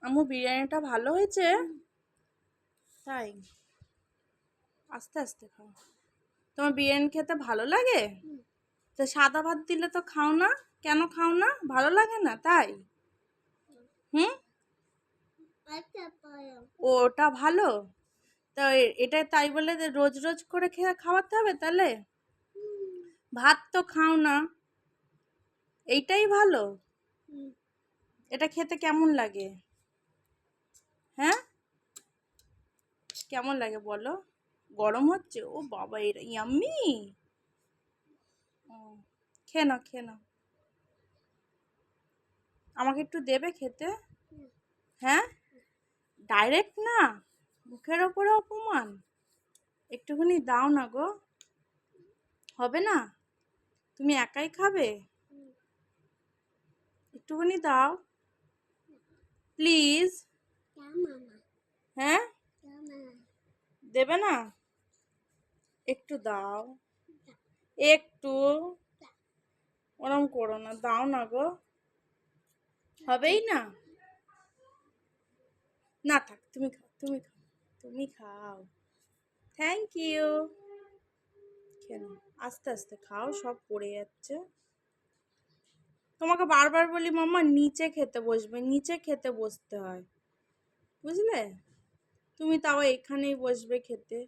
আম্মু বিরিয়ানিটা ভালো হয়েছে? তাই? আস্তে আস্তে খাও। তোমার বিরিয়ানি খেতে ভালো লাগে? তো সাদা ভাত দিলে তো খাও না, কেন খাও না? ভালো লাগে না তাই? হুম? ওটা ভালো? তো এটা তাই বলে যে রোজ রোজ করে খেয়ে খাওয়াতে হবে তাহলে? ভাত তো খাও না, এইটাই ভালো? এটা খেতে কেমন লাগে? হ্যাঁ, কেমন লাগে বলো? গরম হচ্ছে? ও বাবা, এটা ইয়াম্মি। খেয়ে নাও, খেয়ে নাও। আমাকে একটু দেবে খেতে? হ্যাঁ, ডাইরেক্ট না, মুখের ওপরে অপমান। একটুখানি দাও না গো। হবে না? তুমি একাই খাবে? একটুখানি দাও প্লিজ। হ্যাঁ, দেবে না? একটু দাও, একটু। ওরম করো না, দাও না গো। হবেই না? না থাক, তুমি খাও, তুমি খাও, তুমি খাও। Thank you. খেয়ে নাও, আস্তে আস্তে খাও, সব পড়ে যাচ্ছে। তোমাকে বারবার বলি মাম্মা নিচে খেতে বসবে, নিচে খেতে বসতে হয়, বুঝলে? তুমি তাও এখানেই বসবে খেতে।